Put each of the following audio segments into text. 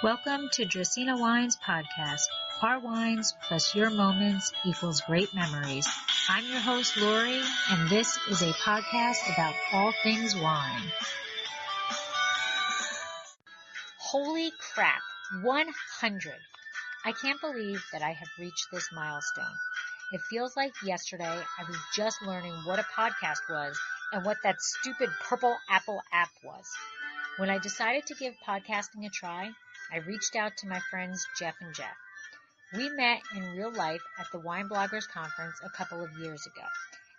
Welcome to Dracaena Wines Podcast. Our wines plus your moments equals great memories. I'm your host, Lori, and this is a podcast about all things wine. Holy crap, 100. I can't believe that I have reached this milestone. It feels like yesterday I was just learning what a podcast was and what that stupid purple apple app was. When I decided to give podcasting a try, I reached out to my friends Jeff and Jeff. We met in real life at the Wine Bloggers Conference a couple of years ago,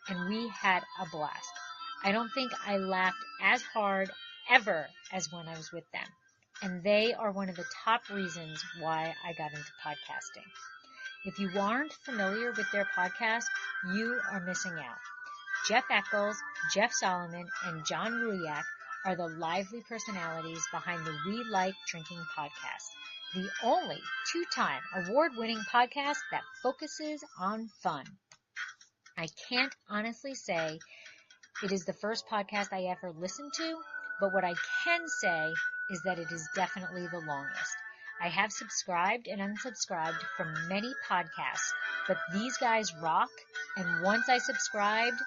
and we had a blast. I don't think I laughed as hard ever as when I was with them, and they are one of the top reasons why I got into podcasting. If you aren't familiar with their podcast, you are missing out. Jeff Eckles, Jeff Solomon, and John Ruyak are the lively personalities behind the We Like Drinking podcast, the only two-time award-winning podcast that focuses on fun. I can't honestly say it is the first podcast I ever listened to, but what I can say is that it is definitely the longest. I have subscribed and unsubscribed from many podcasts, but these guys rock, and once I subscribed,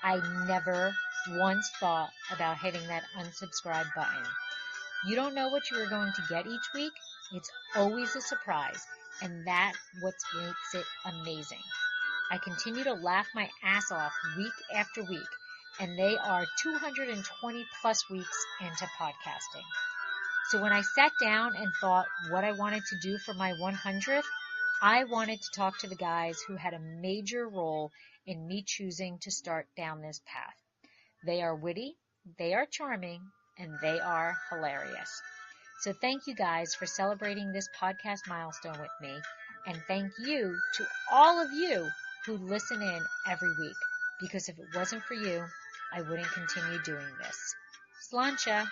I never once thought about hitting that unsubscribe button. You don't know what you are going to get each week. It's always a surprise, and that's what makes it amazing. I continue to laugh my ass off week after week, and they are 220 plus weeks into podcasting. So when I sat down and thought what I wanted to do for my 100th, I wanted to talk to the guys who had a major role in me choosing to start down this path. They are witty, they are charming, and they are hilarious. So thank you guys for celebrating this podcast milestone with me, and thank you to all of you who listen in every week, because if it wasn't for you, I wouldn't continue doing this. Sláinte.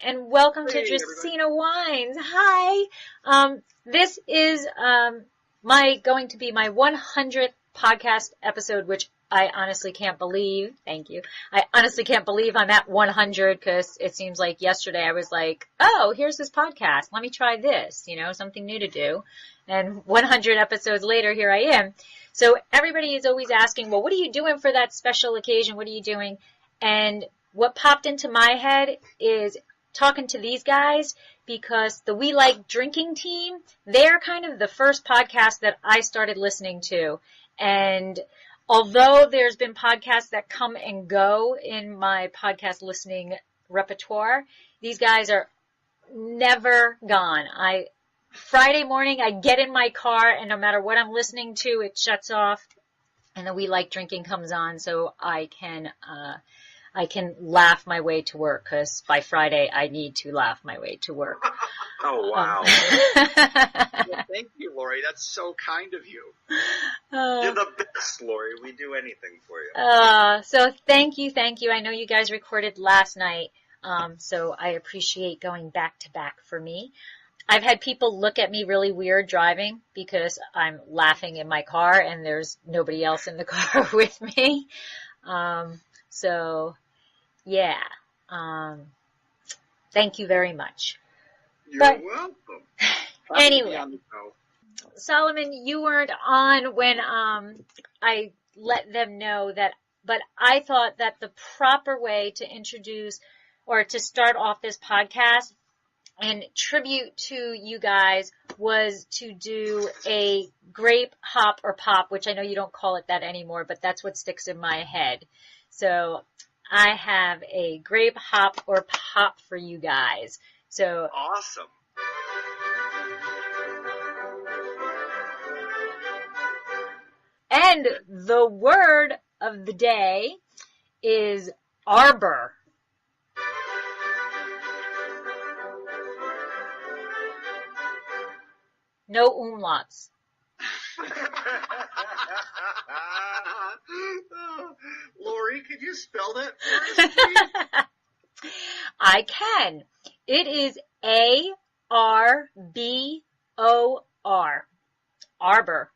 And welcome to Dracaena Wines. Hi. This is going to be my 100th podcast episode, which I honestly can't believe. Thank you. I honestly can't believe I'm at 100 because it seems like yesterday I was like, oh, here's this podcast. Let me try this, something new to do. And 100 episodes later, here I am. So everybody is always asking, well, what are you doing for that special occasion? What are you doing? And what popped into my head is talking to these guys because the We Like Drinking team, they're kind of the first podcast that I started listening to. And although there's been podcasts that come and go in my podcast listening repertoire, these guys are never gone. Friday morning, I get in my car, and no matter what I'm listening to, it shuts off, and the We Like Drinking comes on, so I can laugh my way to work, because by Friday I need to laugh my way to work. Oh, wow. Well, thank you, Lori. That's so kind of you. You're the best, Lori. We do anything for you. So thank you. I know you guys recorded last night, so I appreciate going back to back for me. I've had people look at me really weird driving because I'm laughing in my car and there's nobody else in the car with me. So, yeah. Thank you very much. You're welcome. Anyway, Solomon, you weren't on when I let them know that, but I thought that the proper way to introduce or to start off this podcast and tribute to you guys was to do a grape, hop, or pop, which I know you don't call it that anymore, but that's what sticks in my head. So I have a grape, hop, or pop for you guys. So awesome. And the word of the day is arbor. No umlauts. Lori, could you spell that for us, please? I can. It is A-R-B-O-R. Arbor.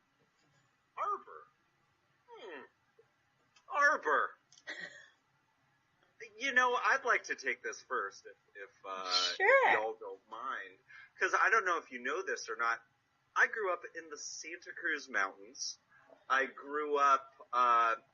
Arbor. arbor. You know, I'd like to take this first, if y'all don't mind. Because I don't know if you know this or not. I grew up in the Santa Cruz Mountains. I grew up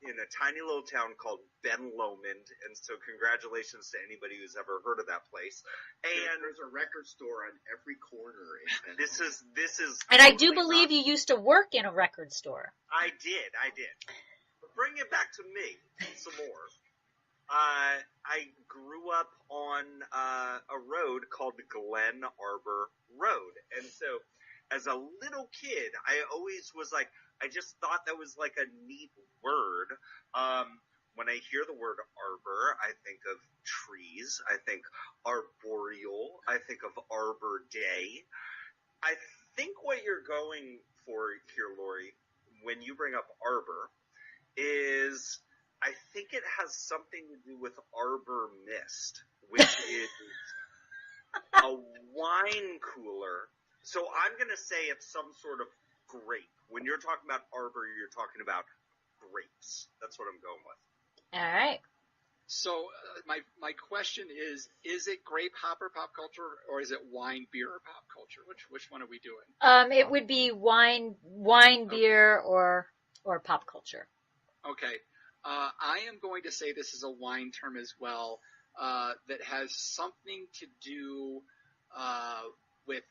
in a tiny little town called Ben Lomond, and so congratulations to anybody who's ever heard of that place. And there's a record store on every corner in Ben this is and I do believe you used to work in a record store. I did. But bring it back to me some more. I grew up on a road called Glen Arbor Road, and so as a little kid, I always was like, I just thought that was like a neat word. When I hear the word arbor, I think of trees. I think arboreal. I think of Arbor Day. I think what you're going for here, Lori, when you bring up arbor, is I think it has something to do with arbor mist, which is a wine cooler. So I'm going to say it's some sort of grape. When you're talking about arbor, you're talking about grapes. That's what I'm going with. All right. So my question is it grape hopper pop culture, or is it wine beer pop culture? Which one are we doing? It would be wine, beer, or pop culture. Okay. I am going to say this is a wine term as well, that has something to do with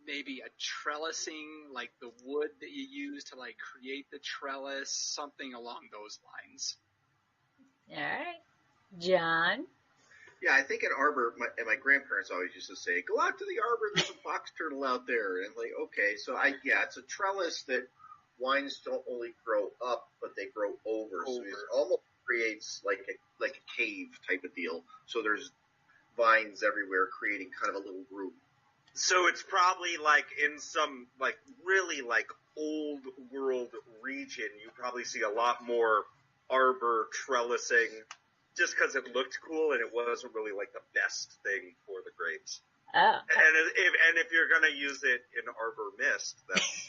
maybe a trellising, like the wood that you use to like create the trellis, something along those lines. All right. John? Yeah, I think at arbor, my grandparents always used to say, go out to the arbor, there's a box turtle out there. And like, okay, so it's a trellis that wines don't only grow up, but they grow over. So it almost creates like a cave type of deal. So there's vines everywhere creating kind of a little group. So it's probably like in some like really like old world region, you probably see a lot more arbor trellising just because it looked cool and it wasn't really like the best thing for the grapes. Oh. And if you're going to use it in arbor mist, that's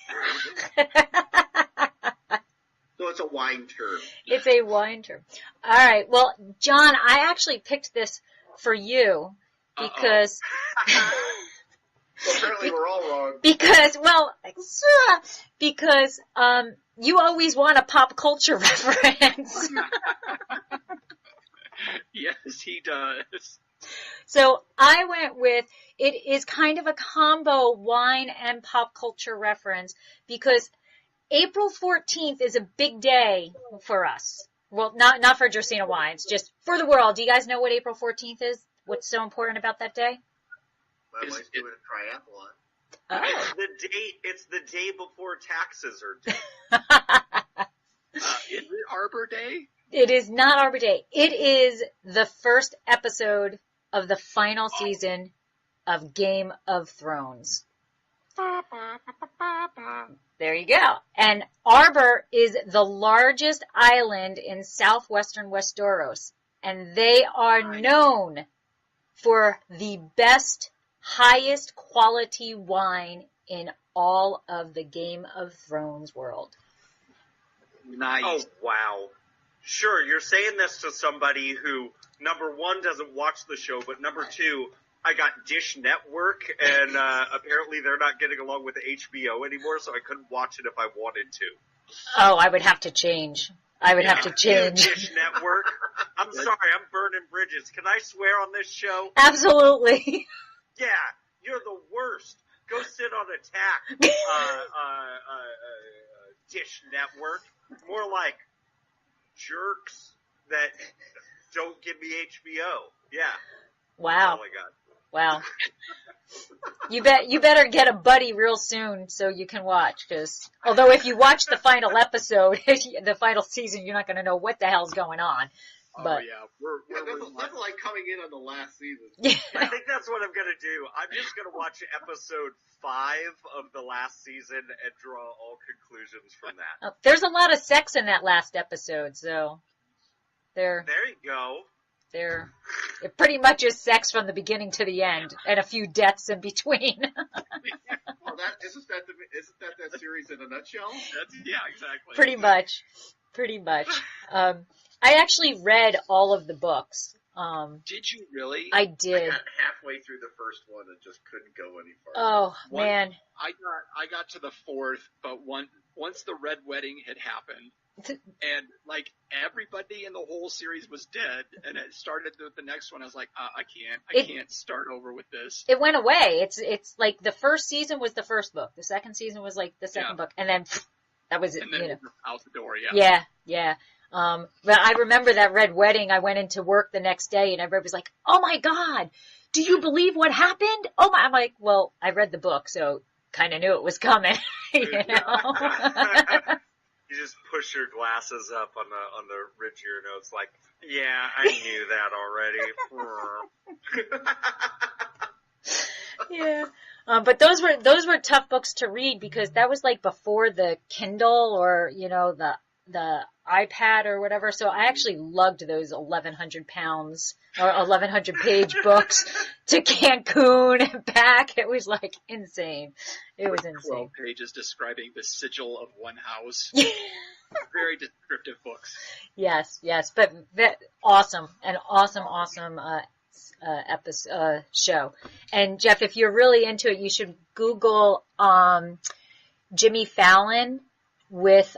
So it's a wine term. It's a wine term. All right. Well, John, I actually picked this for you because So apparently we're all wrong. Because you always want a pop culture reference. Yes, he does. So I went with, it is kind of a combo wine and pop culture reference because April 14th is a big day for us. Well, not for Dracaena Wines, just for the world. Do you guys know what April 14th is? What's so important about that day? My wife's doing a triathlon. Oh. It's the day before taxes are due. Is it Arbor Day? It is not Arbor Day. It is the first episode of the final season of Game of Thrones. There you go. And Arbor is the largest island in southwestern Westeros. And they are known for the best, highest quality wine in all of the Game of Thrones world. Nice. Oh, wow. Sure, you're saying this to somebody who, number one, doesn't watch the show, but number two, I got Dish Network, and apparently they're not getting along with HBO anymore, so I couldn't watch it if I wanted to. Oh, I would have to change. Dish Network. I'm sorry, I'm burning bridges. Can I swear on this show? Absolutely. Yeah, you're the worst. Go sit on Attack, Dish Network. More like jerks that don't give me HBO. Yeah. Wow. That's all I got. Wow. You better get a buddy real soon so you can watch, because although if you watch the final episode, the final season, you're not going to know what the hell's going on. But, yeah, nothing like coming in on the last season. Yeah. I think that's what I'm going to do. I'm just going to watch episode 5 of the last season and draw all conclusions from that. There's a lot of sex in that last episode, so there you go. It pretty much is sex from the beginning to the end, and a few deaths in between. Well, isn't that series in a nutshell? Yeah, exactly. Pretty much. I actually read all of the books. Did you really? I I did. got halfway through the first one and just couldn't go any farther. Oh, man. I got to the fourth, but once the Red Wedding had happened, and like everybody in the whole series was dead, and it started with the next one, I was like, I can't start over with this. It went away. It's like the first season was the first book. The second season was like the second book. And then that was it, and then you know. out the door, yeah. Yeah. But I remember that Red Wedding. I went into work the next day and everybody was like, "Oh my God, do you believe what happened?" Oh my, I'm like, well, I read the book, so kind of knew it was coming, you know. You just push your glasses up on the ridge of your nose, like, yeah, I knew that already. Yeah. But those were tough books to read because that was like before the Kindle or, you know, the iPad or whatever. So I actually lugged those 1,100 pounds or 1,100 page books to Cancun and back. It was like insane. It was insane. 12 pages describing the sigil of one house. Very descriptive books. Yes. But awesome. An awesome episode, show. And Jeff, if you're really into it, you should Google, Jimmy Fallon with,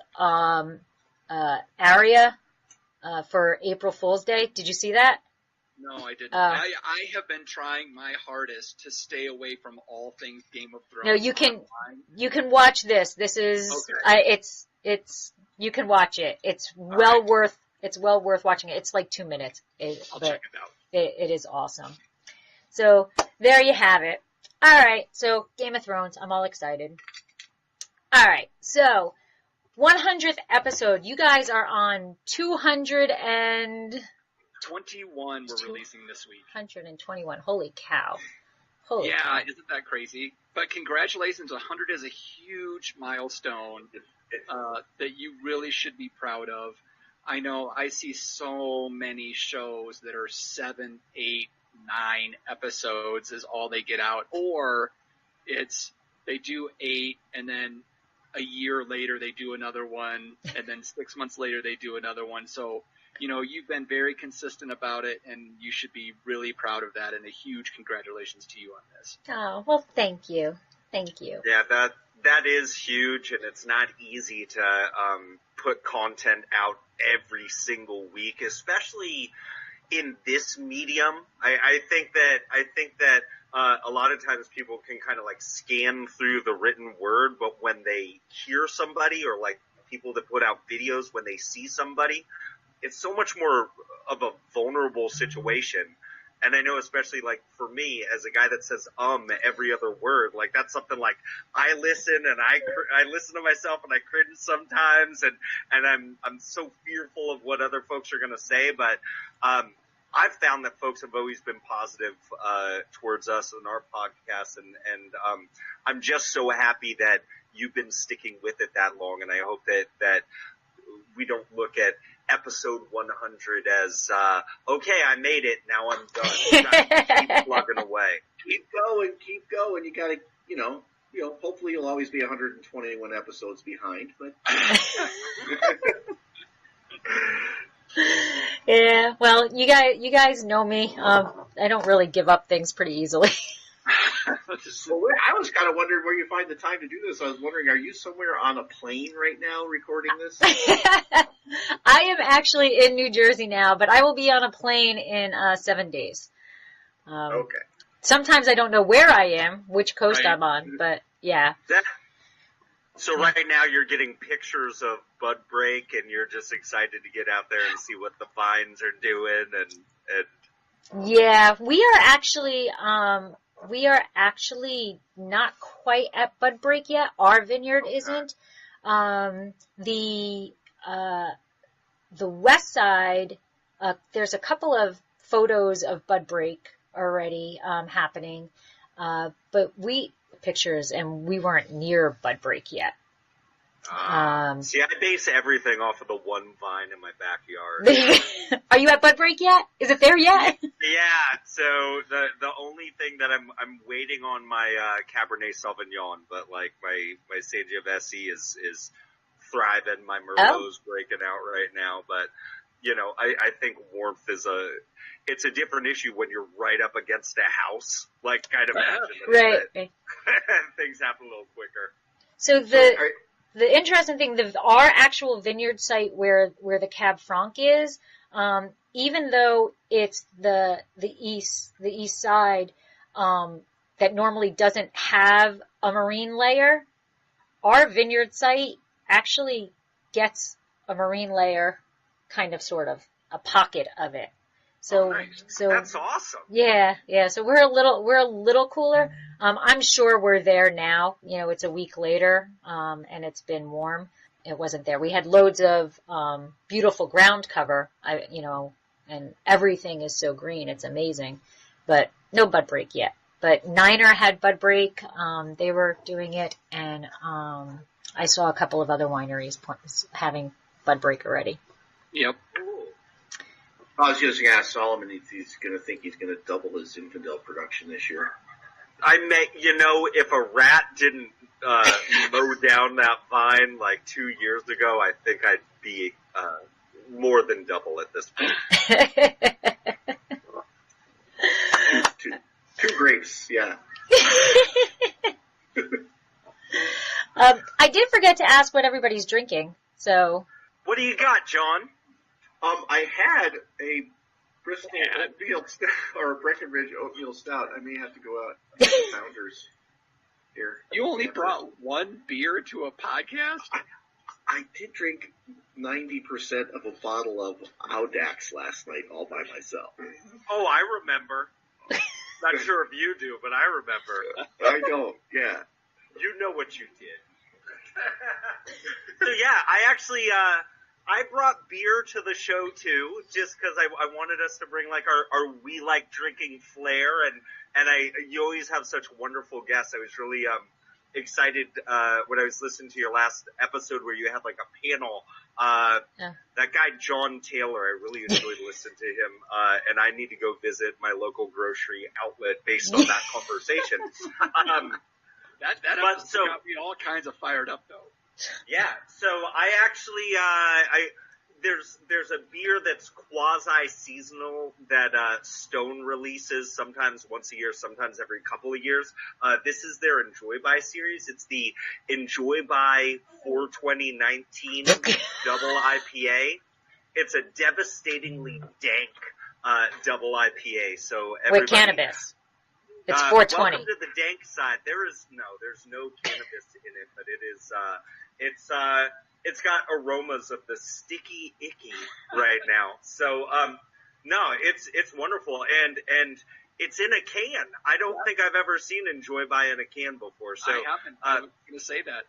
Aria, for April Fool's Day. Did you see that? No, I didn't. I have been trying my hardest to stay away from all things Game of Thrones. No, you can watch this. This is, okay. You can watch it. It's well worth watching it. It's like 2 minutes. I'll check it out. It is awesome. So there you have it. All right. So Game of Thrones. I'm all excited. All right. So 100th episode. You guys are on 221 we're releasing this week. 121. Holy cow. Cow. Isn't that crazy? But congratulations. 100 is a huge milestone that you really should be proud of. I know I see so many shows that are 7, 8, 9 episodes is all they get out, or they do 8 and then a year later they do another one, and then 6 months later they do another one. So, you know, you've been very consistent about it, and you should be really proud of that, and a huge congratulations to you on this. Oh, well, thank you. Thank you. Yeah, that is huge, and it's not easy to put content out every single week, especially in this medium. I think that a lot of times people can kind of like scan through the written word, but when they hear somebody, or like people that put out videos, when they see somebody, it's so much more of a vulnerable situation. And I know, especially like for me, as a guy that says every other word, like that's something like I listen and I listen to myself and I cringe sometimes, and I'm so fearful of what other folks are going to say. But I've found that folks have always been positive towards us and our podcast, and I'm just so happy that you've been sticking with it that long. And I hope that we don't look at episode 100 as, okay, I made it, now I'm done. You gotta keep plugging away. Keep going. You gotta, you know, hopefully you'll always be 121 episodes behind, but. Yeah, well, you guys know me. I don't really give up things pretty easily. Well, I was kind of wondering where you find the time to do this. I was wondering, are you somewhere on a plane right now recording this? I am actually in New Jersey now, but I will be on a plane in 7 days. Okay. Sometimes I don't know where I am, which coast I'm on, but yeah. So right now you're getting pictures of Bud Break, and you're just excited to get out there and see what the vines are doing, and yeah, we are actually not quite at Bud Break yet. Our vineyard isn't. The west side, there's a couple of photos of Bud Break already happening, but pictures, and we weren't near Bud Break yet. See, I base everything off of the one vine in my backyard. Are you at Bud Break yet? Is it there yet? Yeah. So the only thing that I'm waiting on my Cabernet Sauvignon, but like my Sangiovese is thriving. My Merlot's breaking out right now, but I think warmth is it's a different issue when you're right up against a house. Like, kind of imagine Right. things happen a little quicker. So the interesting thing, our actual vineyard site where the Cab Franc is, even though it's the east side, that normally doesn't have a marine layer, our vineyard site actually gets a marine layer, kind of, sort of, a pocket of it. So, nice. so that's awesome. Yeah. So we're a little cooler. I'm sure we're there now. It's a week later, and it's been warm. It wasn't there. We had loads of beautiful ground cover. And everything is so green. It's amazing, but no bud break yet. But Niner had bud break. They were doing it, and I saw a couple of other wineries having bud break already. Yep. I was just going to ask Solomon if he's going to think he's going to double his Zinfandel production this year. If a rat didn't mow down that vine like 2 years ago, I think I'd be more than double at this point. Two grapes, yeah. I did forget to ask what everybody's drinking. So, what do you got, John? I had a Bristol oatmeal stout, or a Breckenridge oatmeal stout. I may have to go out and get the founders here. You only brought one beer to a podcast? I did drink 90% of a bottle of Audax last night all by myself. Oh, I remember. Not sure if you do, but I remember. I don't, yeah. You know what you did. So yeah, I actually, I brought beer to the show too, just because I wanted us to bring like our we like drinking flair, and you always have such wonderful guests. I was really excited when I was listening to your last episode where you had like a panel. That guy John Taylor, I really enjoyed listening to him, and I need to go visit my local grocery outlet based on that conversation. That episode got me all kinds of fired up though. Yeah, so I actually, there's a beer that's quasi-seasonal that Stone releases sometimes once a year, sometimes every couple of years. This is their Enjoy By series. It's the Enjoy By 42019 double IPA. It's a devastatingly dank double IPA. So everybody, with cannabis. It's 420. Welcome to the dank side. There's no cannabis in it, but it is, it's got aromas of the sticky icky right now. So, no, it's wonderful. And it's in a can. I don't think I've ever seen Enjoy By in a can before. So, I haven't. I was going to say that.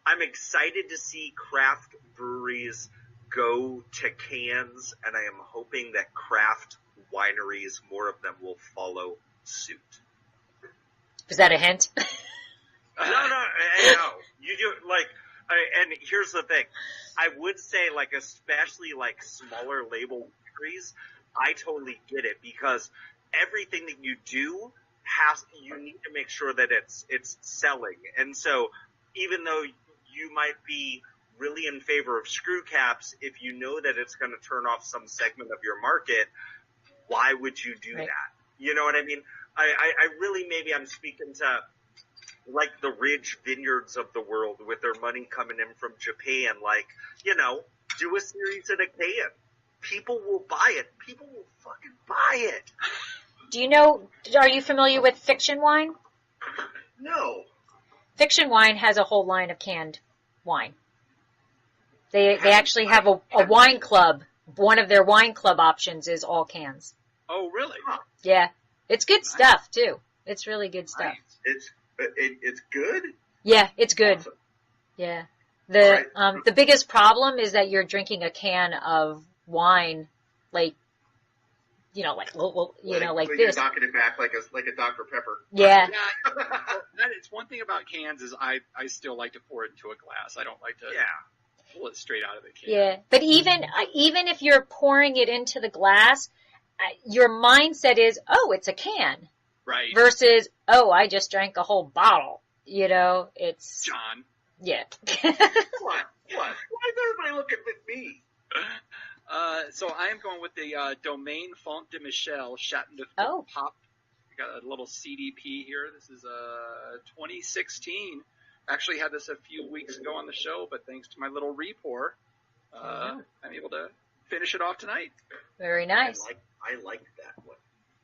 I'm excited to see craft breweries go to cans, and I am hoping that craft wineries, more of them, will follow suit. Is that a hint? No. You do, and here's the thing. I would say, especially, smaller label breweries, I totally get it, because everything that you do you need to make sure that it's selling. And so, even though you might be really in favor of screw caps, if you know that it's going to turn off some segment of your market, why would you do that? You know what I mean? I really, maybe I'm speaking to the Ridge Vineyards of the world with their money coming in from Japan. Do a series in a can. People will buy it. People will fucking buy it. Do you know, are you familiar with Fiction Wine? No. Fiction Wine has a whole line of canned wine. They actually have a wine club. One of their wine club options is all cans. Oh, really? Yeah. It's good stuff, too. It's really good stuff. It's good? Yeah, it's good. Awesome. Yeah. The biggest problem is that you're drinking a can of wine, like this. You're knocking it back like a Dr. Pepper. Yeah. It's one thing about cans is I still like to pour it into a glass. I don't like to pull it straight out of the can. Yeah. But even if you're pouring it into the glass, your mindset is, oh, it's a can. Right. Versus, oh, I just drank a whole bottle. It's... John. Yeah. What? Why is everybody looking at me? So I am going with the Domaine Font de Michel Chateauneuf de Oh. Pop. I got a little CDP here. This is 2016. Actually had this a few weeks ago on the show, but thanks to my little repour, I'm able to finish it off tonight. Very nice. I liked that one.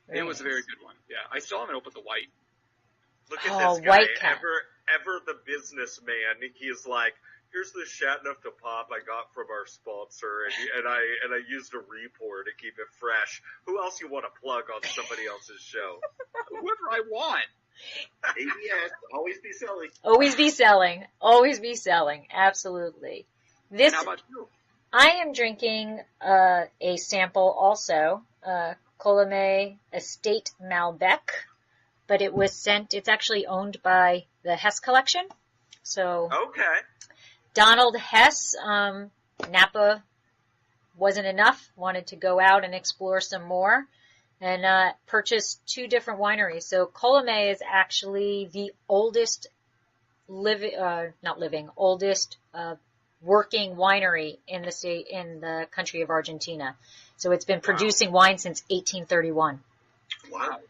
It was a very good one. Yeah, I still haven't opened the white. Look at Oh, this guy, White Cat. ever the businessman. He's like, here's the Chateauneuf de Pop I got from our sponsor, and I used a repour to keep it fresh. Who else you want to plug on somebody else's show? Whoever I want. ABS, always be selling. Always be selling. Always be selling. Absolutely. This And how about you? I am drinking a sample also, Colomé Estate Malbec, but it was sent. It's actually owned by the Hess Collection. So Okay. Donald Hess, Napa wasn't enough. Wanted to go out and explore some more, and purchased 2 different wineries. So Colomé is actually the oldest working winery in the state, in the country of Argentina. So it's been producing wine since 1831. Wow.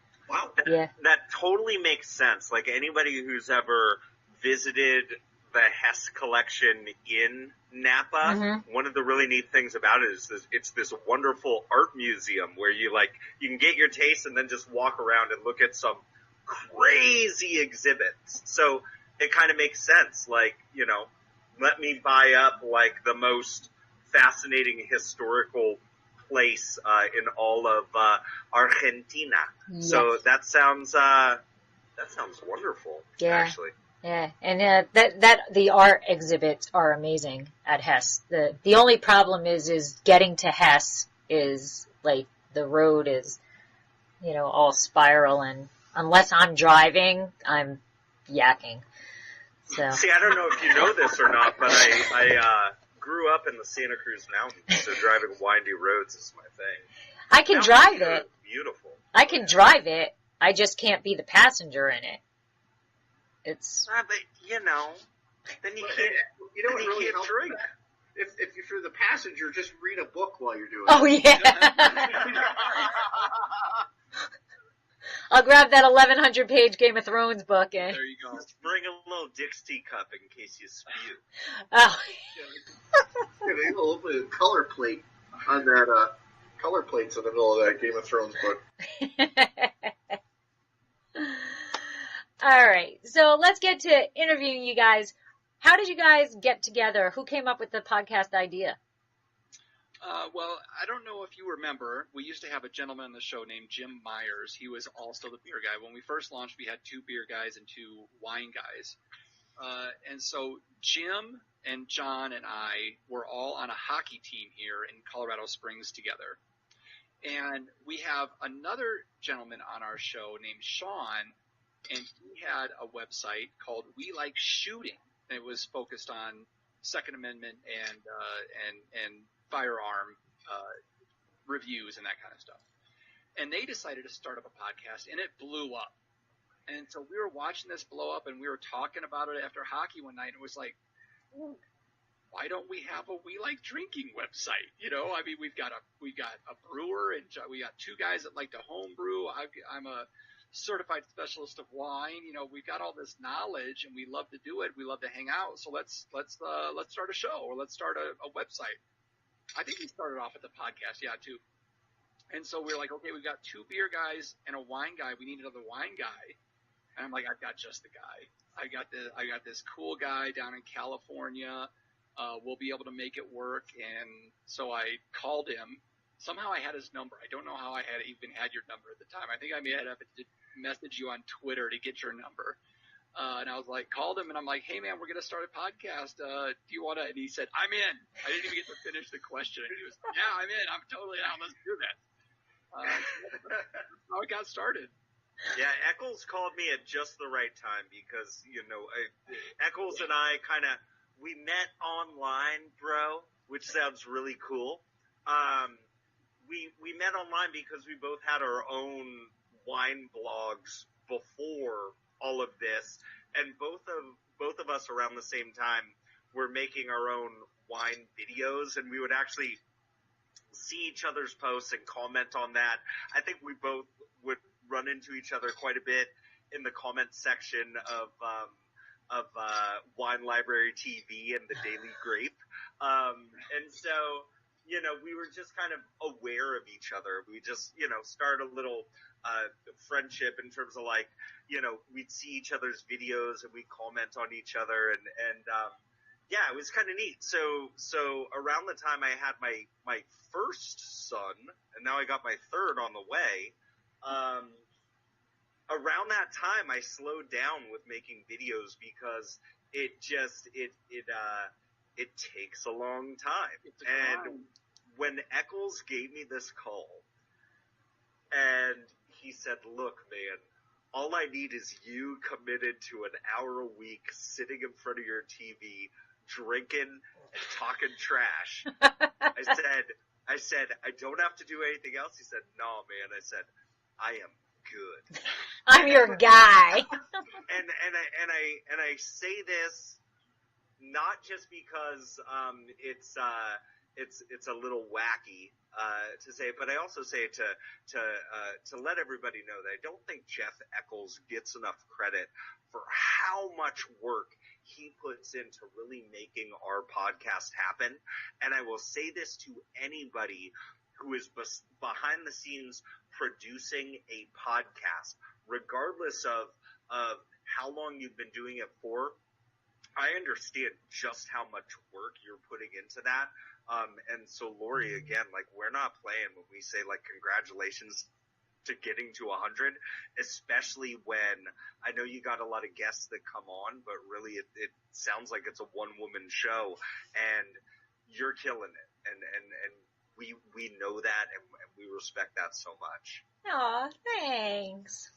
Yeah. That totally makes sense. Like anybody who's ever visited the Hess collection in Napa, one of the really neat things about it is it's this wonderful art museum where you can get your taste and then just walk around and look at some crazy exhibits. So it kind of makes sense. Like, let me buy up like the most fascinating historical place in all of Argentina. Yes. So that sounds wonderful. Yeah. Actually. Yeah, and that the art exhibits are amazing at Hess. The only problem is getting to Hess is like the road is, all spiral, and unless I'm driving, I'm yakking. So See, I don't know if you know this or not, but I grew up in the Santa Cruz Mountains, so driving windy roads is my thing. I can Mountains drive are it. Beautiful. I can drive it. I just can't be the passenger in it. It's But then you can't. You know what then really you can't helps drink. If you're the passenger, just read a book while you're doing oh it. yeah. I'll grab that 1,100-page Game of Thrones book and. There you go. Just bring a little Dixie cup in case you spew. Oh. A little bit of color plate on that. Color plates in the middle of that Game of Thrones book. All right, so let's get to interviewing you guys. How did you guys get together? Who came up with the podcast idea? Well, I don't know if you remember, we used to have a gentleman on the show named Jim Myers. He was also the beer guy. When we first launched, we had 2 beer guys and 2 wine guys. And so Jim and John and I were all on a hockey team here in Colorado Springs together. And we have another gentleman on our show named Sean, and he had a website called We Like Shooting, and it was focused on Second Amendment and firearm reviews and that kind of stuff. And they decided to start up a podcast, and it blew up. And so we were watching this blow up, and we were talking about it after hockey one night, and it was like, why don't we have a We Like Drinking website? I mean, we've got a brewer, and we got 2 guys that like to home brew. I'm a certified specialist of wine. We've got all this knowledge, and we love to do it. We love to hang out. So let's start a show, or let's start a website. I think we started off with the podcast, too. And so we're like, okay, we've got 2 beer guys and a wine guy. We need another wine guy. And I'm like, I've got just the guy. I got this cool guy down in California. We'll be able to make it work. And so I called him. Somehow I had his number. I don't know how I even had your number at the time. I think I may have to message you on Twitter to get your number. And I was like, called him, and I'm like, hey, man, we're going to start a podcast. Do you want to? And he said, I'm in. I didn't even get to finish the question. And he was, yeah, I'm in. I'm totally down. Let's do that. That's how it got started. Yeah, Eckles called me at just the right time because, Eckles and I we met online, bro, which sounds really cool. We met online because we both had our own wine blogs before all of this, and both of us around the same time were making our own wine videos, and we would actually see each other's posts and comment on that. I think we both would run into each other quite a bit in the comment section of Wine Library TV and the Daily Grape. And so, we were just kind of aware of each other. We just, started a little friendship in terms of like, we'd see each other's videos and we'd comment on each other and yeah, it was kind of neat. So around the time I had my first son, and now I got my third on the way, around that time I slowed down with making videos because it takes a long time. And when Eckles gave me this call and he said, "Look, man, all I need is you committed to an hour a week sitting in front of your TV, drinking and talking trash." I said, "I don't have to do anything else." He said, "No, man." I said, "I am good. I'm your guy." and I say this not just because it's a little wacky to say it, but I also say it to let everybody know that I don't think Jeff Eckles gets enough credit for how much work he puts into really making our podcast happen. And I will say this to anybody who is behind the scenes producing a podcast, regardless of how long you've been doing it for. I understand just how much work you're putting into that. And so Lori, again, like, we're not playing when we say like congratulations to getting to 100, especially when I know you got a lot of guests that come on, but really it sounds like it's a one-woman show and you're killing it. And we know that and we respect that so much. Aw, thanks.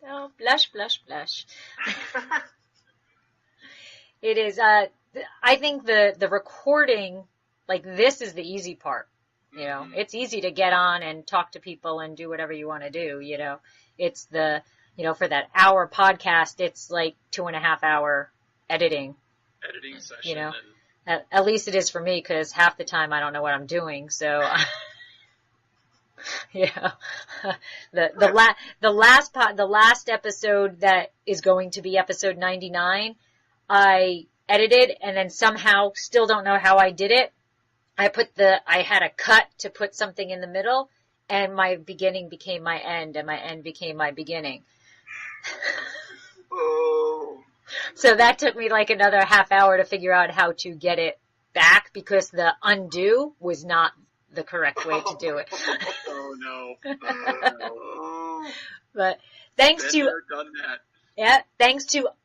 Oh, blush, blush, blush. It is, I think the recording, like, this is the easy part. It's easy to get on and talk to people and do whatever you want to do, It's the, for that hour podcast, it's like 2.5 hour editing session. At least it is for me, because half the time I don't know what I'm doing. So, the last episode that is going to be episode 99, I edited and then somehow still don't know how I did it. I had a cut to put something in the middle, and my beginning became my end, and my end became my beginning. Oh. So that took me like another half hour to figure out how to get it back, because the undo was not the correct way to do it. Oh no. But thanks to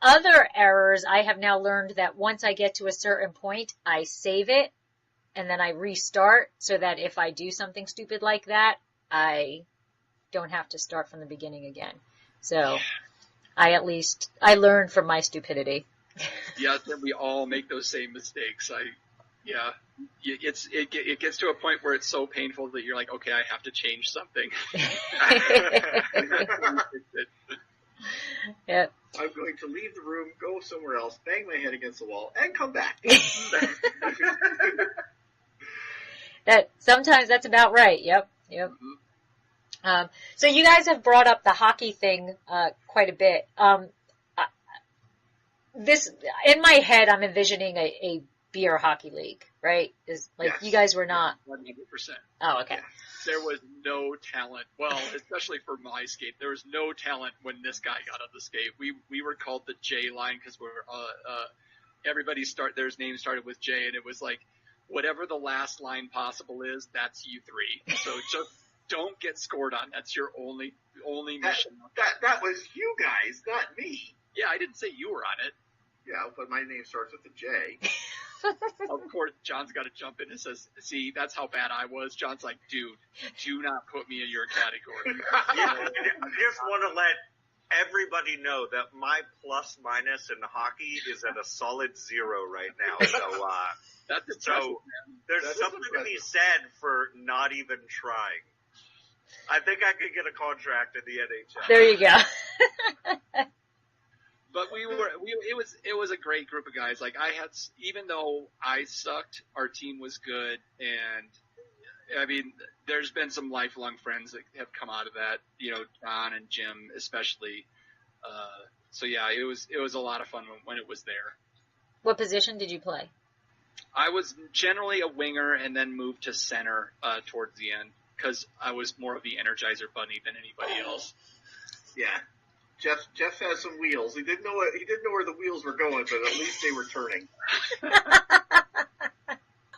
other errors, I have now learned that once I get to a certain point, I save it and then I restart, so that if I do something stupid like that, I don't have to start from the beginning again. So I learned from my stupidity. Yeah, then we all make those same mistakes. It gets to a point where it's so painful that you're like, okay, I have to change something. Yep. I'm going to leave the room, go somewhere else, bang my head against the wall, and come back. Sometimes that's about right. Yep. Mm-hmm. So you guys have brought up the hockey thing quite a bit. This, in my head, I'm envisioning a beer hockey league, right? Yes. You guys were not 100%. Oh, okay. There was no talent. Well, especially for my skate, there was no talent when this guy got on the skate. We were called the J line because we're their name started with J, and it was like, whatever the last line possible is, that's you three. So just don't get scored on. That's your only mission. That was you guys, not me. Yeah, I didn't say you were on it. Yeah, but my name starts with a J. Of course, John's got to jump in and says, "See, that's how bad I was." John's like, "Dude, do not put me in your category." Yeah, I just want to let everybody know that my plus minus in hockey is at a solid 0 right now. So, that's impressive, there's something to be said for not even trying. I think I could get a contract in the NHL. There you go. But it was a great group of guys. Like, even though I sucked, our team was good, and I mean, there's been some lifelong friends that have come out of that, John and Jim especially. So yeah, it was a lot of fun when it was there. What position did you play? I was generally a winger and then moved to center towards the end because I was more of the Energizer Bunny than anybody else. Yeah. Jeff has some wheels. He didn't know where the wheels were going, but at least they were turning.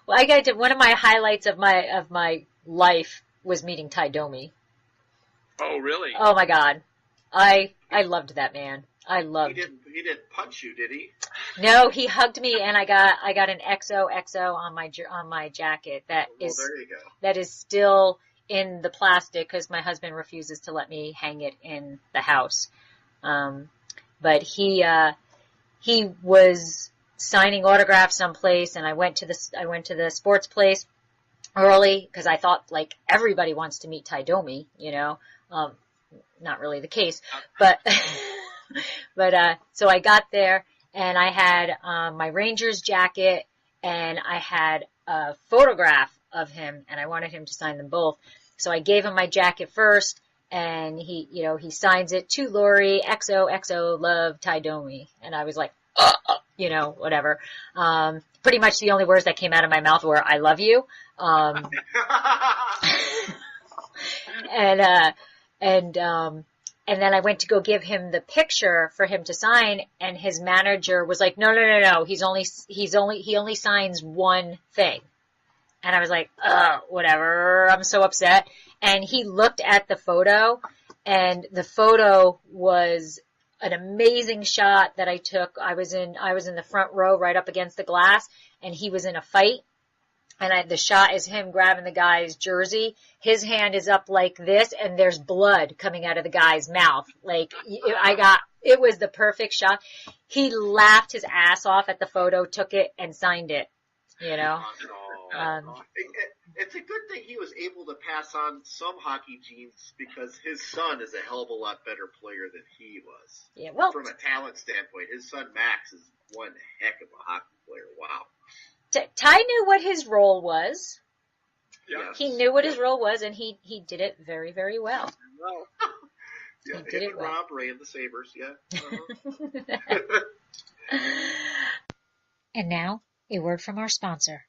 Well, I got to, one of my highlights of my life was meeting Ty Domi. Oh, really? Oh my God, I loved that man. I loved. He didn't punch you, did he? No, he hugged me, and I got an XOXO on my jacket. There you go. That is still in the plastic because my husband refuses to let me hang it in the house. But he was signing autographs someplace, and I went to the sports place early because I thought like everybody wants to meet Ty Domi, not really the case, but so I got there and I had my Rangers jacket and I had a photograph of him and I wanted him to sign them both. So I gave him my jacket first and he signs it to Lori, XOXO, love Ty Domi. And I was like, whatever. Pretty much the only words that came out of my mouth were, I love you. And then I went to go give him the picture for him to sign, and his manager was like, no. He only signs one thing. And I was like, whatever. I'm so upset. And he looked at the photo, and the photo was an amazing shot that I took. I was in the front row right up against the glass, and he was in a fight. And the shot is him grabbing the guy's jersey. His hand is up like this, and there's blood coming out of the guy's mouth. Like, it was the perfect shot. He laughed his ass off at the photo, took it, and signed it, It's a good thing he was able to pass on some hockey genes because his son is a hell of a lot better player than he was. Yeah, well, from a talent standpoint, his son Max is one heck of a hockey player. Wow. Ty knew what his role was. Yes. He knew what his role was, and he did it very, very well. Yeah, he did it well. Rob Ray and the Sabres, yeah. And now, a word from our sponsor.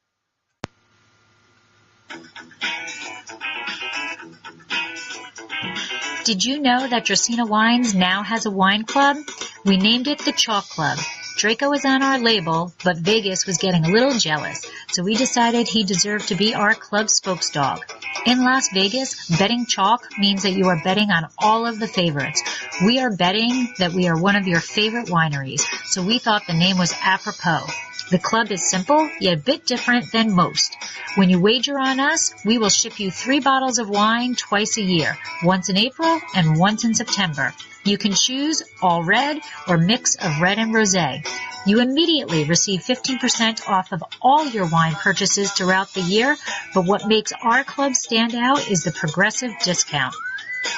Did you know that Dracaena Wines now has a wine club? We named it the Chalk Club. Draco is on our label, but Vegas was getting a little jealous, so we decided he deserved to be our club spokesdog. In Las Vegas, betting chalk means that you are betting on all of the favorites. We are betting that we are one of your favorite wineries, so we thought the name was apropos. The club is simple, yet a bit different than most. When you wager on us, we will ship you 3 bottles of wine twice a year, once in April and once in September. You can choose all red or mix of red and rosé. You immediately receive 15% off of all your wine purchases throughout the year, but what makes our club stand out is the progressive discount.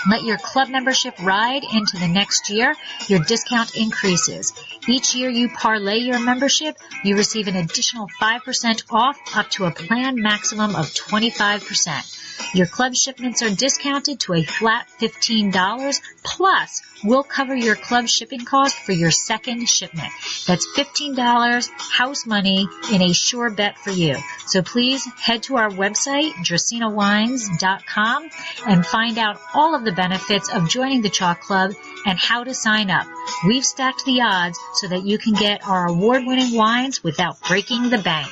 Let your club membership ride into the next year. Your discount increases. Each year you parlay your membership, you receive an additional 5% off up to a planned maximum of 25%. Your club shipments are discounted to a flat $15, plus we'll cover your club shipping cost for your second shipment. That's $15 house money in a sure bet for you. So please head to our website, dracaenawines.com, and find out all of the benefits of joining the Chalk Club and how to sign up. We've stacked the odds so that you can get our award-winning wines without breaking the bank.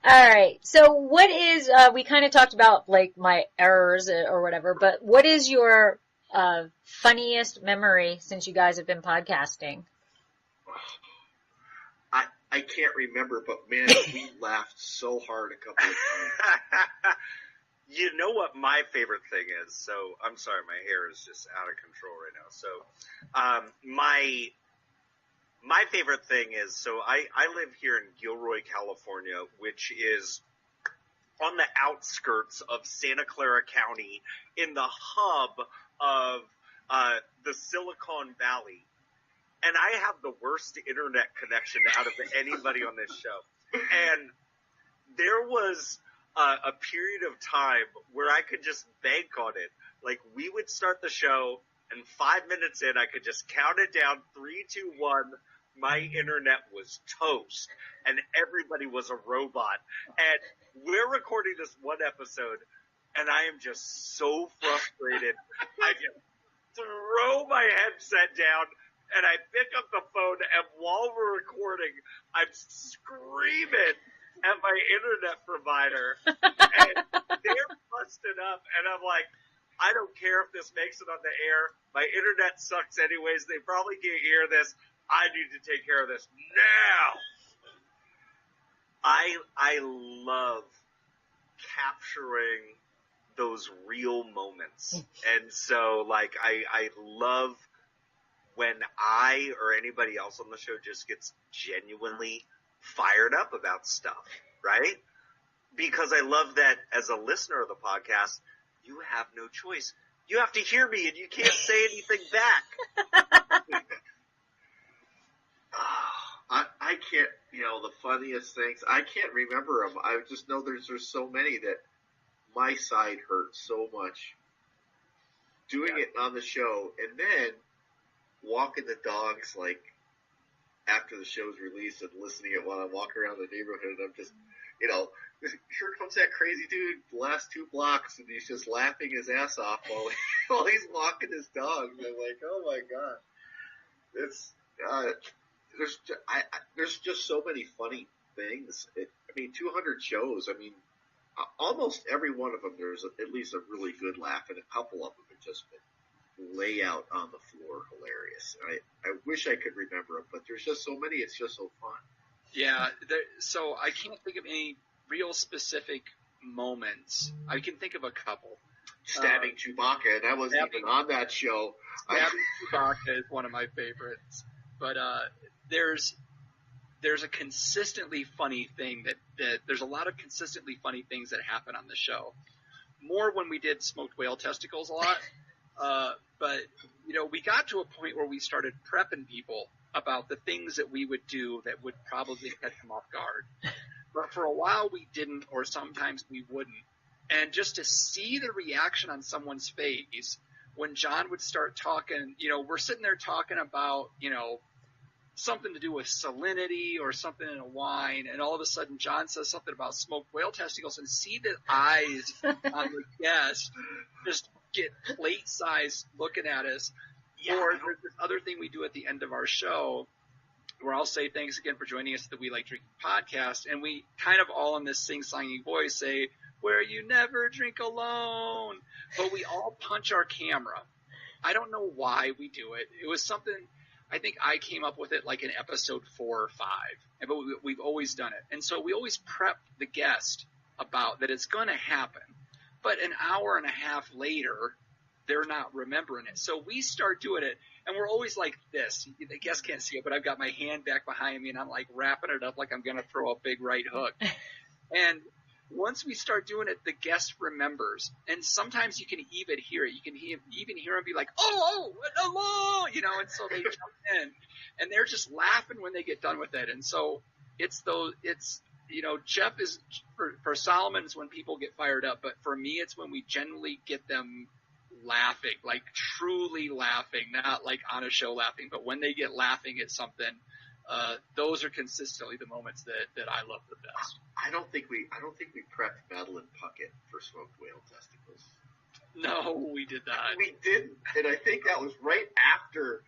All right. So what is, we kind of talked about like my errors or whatever, but what is your funniest memory since you guys have been podcasting? I can't remember, but man, we laughed so hard a couple of times. You know what my favorite thing is? So, I'm sorry, my hair is just out of control right now. So, my favorite thing is, so I live here in Gilroy, California, which is on the outskirts of Santa Clara County in the hub of the Silicon Valley. And I have the worst internet connection out of anybody on this show. And there was a period of time where I could just bank on it. Like, we would start the show, and 5 minutes in, I could just count it down, 3, 2, 1. My internet was toast, and everybody was a robot. And we're recording this one episode, and I am just so frustrated. I just throw my headset down, and I pick up the phone, and while we're recording, I'm screaming at my internet provider, and they're busted up, and I'm like, I don't care if this makes it on the air. My internet sucks anyways. They probably can't hear this. I need to take care of this now. I love capturing those real moments. And so, like, I love when I or anybody else on the show just gets genuinely fired up about stuff, right? Because I love that as a listener of the podcast, you have no choice. You have to hear me and you can't say anything back. I can't, the funniest things, I can't remember them. I just know there's so many that my side hurts so much doing it on the show, and then walking the dogs, like, after the show's released and listening it while I'm walking around the neighborhood, and I'm just, here comes that crazy dude the last 2 blocks, and he's just laughing his ass off while he's walking his dog. And I'm like, oh my God. There's just so many funny things. 200 shows. Almost every one of them, there's at least a really good laugh, and a couple of them have just been layout on the floor hilarious. I wish I could remember them, but there's just so many. It's just so fun. Yeah. So I can't think of any real specific moments. I can think of a couple. Stabbing Chewbacca, and I wasn't even on that show. Stabbing Chewbacca is one of my favorites. But there's a consistently funny thing that there's a lot of consistently funny things that happen on the show. More when we did smoked whale testicles a lot. But we got to a point where we started prepping people about the things that we would do that would probably catch them off guard. But for a while we didn't, or sometimes we wouldn't. And just to see the reaction on someone's face when John would start talking, we're sitting there talking about, something to do with salinity or something in a wine, and all of a sudden John says something about smoked whale testicles, and see the eyes on the guest just get plate-sized looking at us. Yeah. Or there's this other thing we do at the end of our show where I'll say thanks again for joining us at the We Like Drinking podcast, and we kind of all in this sing-songing voice say, where you never drink alone, but we all punch our camera. I don't know why we do it. It was something, I think I came up with it like in episode 4 or 5, but we've always done it. And so we always prep the guest about that it's going to happen. But an hour and a half later, they're not remembering it. So we start doing it, and we're always like this. The guest can't see it, but I've got my hand back behind me, and I'm like wrapping it up like I'm going to throw a big right hook. And once we start doing it, the guest remembers. And sometimes you can even hear it. You can even hear them be like, oh, and so they jump in. And they're just laughing when they get done with it. And so Jeff is, for Solomon, it's when people get fired up. But for me, it's when we generally get them laughing, like truly laughing, not like on a show laughing, but when they get laughing at something. Those are consistently the moments that I love the best. I don't think we prepped Madeline Puckett for smoked whale testicles. No, we did not. We didn't, and I think that was right after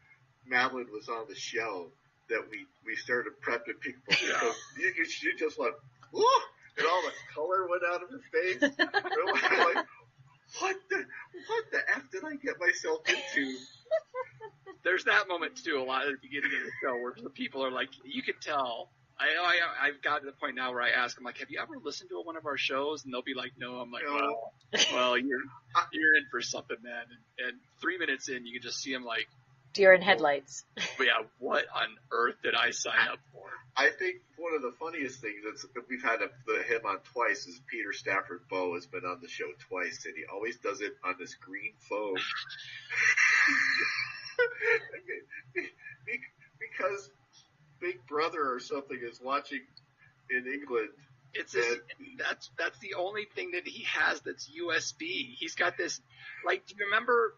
Madeline was on the show that we started prepping people. Yeah. You just went, ooh, and all the color went out of her face. Like, what the F did I get myself into? There's that moment too, a lot at the beginning of the show where the people are like, you can tell. I've got to the point now where I ask them, like, have you ever listened to one of our shows? And they'll be like, no. I'm like, well, you're in for something, man. And 3 minutes in, you can just see them like, deer in headlights. Yeah, what on earth did I sign up for? I think one of the funniest things that we've had him on twice is Peter Stafford Bowe has been on the show twice, and he always does it on this green phone. Because Big Brother or something is watching in England, It's this, that's the only thing that he has that's USB. He's got this, like, do you remember,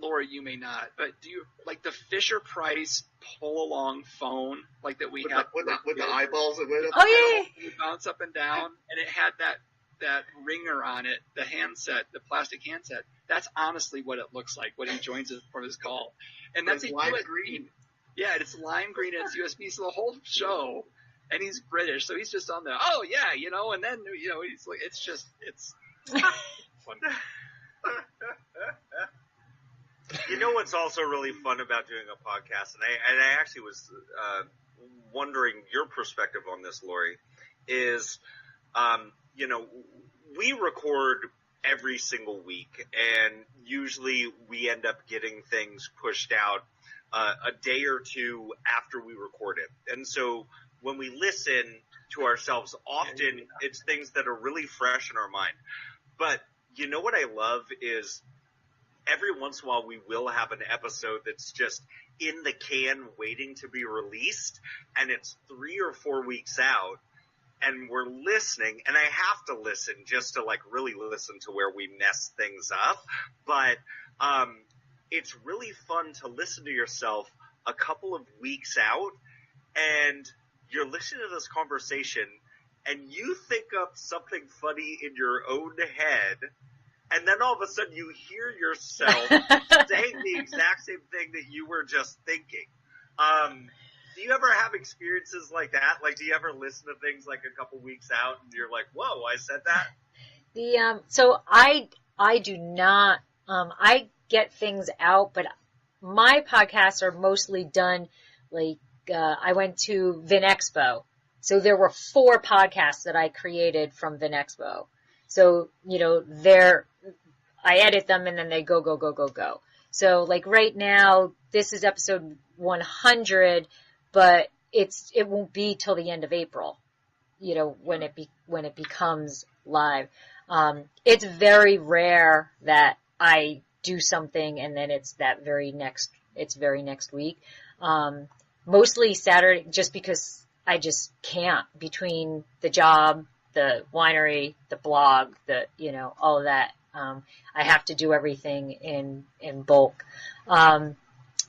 Laura, you may not, but do you, like, the Fisher-Price pull-along phone, like, that we have? With the eyeballs that went up. Oh, yeah. You bounce up and down, and it had that ringer on it, the handset, the plastic handset. That's honestly what it looks like when he joins us for his call. And that's It's a lime USB. green. Yeah, it's lime green and it's USB. So the whole show, and he's British, so he's just on there. Oh yeah, and then he's like, it's fun. What's also really fun about doing a podcast, and I actually was wondering your perspective on this, Lori, is we record every single week, and usually we end up getting things pushed out a day or two after we record it. And so when we listen to ourselves, often it's things that are really fresh in our mind. But what I love is every once in a while we will have an episode that's just in the can waiting to be released, and it's 3 or 4 weeks out, and we're listening, and I have to listen just to really listen to where we mess things up. But it's really fun to listen to yourself a couple of weeks out, and you're listening to this conversation, and you think up something funny in your own head, and then all of a sudden you hear yourself saying the exact same thing that you were just thinking. Do you ever have experiences like that? Like, do you ever listen to things like a couple weeks out and you're like, whoa, I said that? So I do not, I get things out, but my podcasts are mostly done, I went to VinExpo. So there were 4 podcasts that I created from VinExpo. So, I edit them and then they go. So right now, this is episode 100, but it won't be till the end of April, when it becomes live. It's very rare that I do something and then it's very next week. Mostly Saturday, just because I just can't, between the job, the winery, the blog, all of that. I have to do everything in bulk.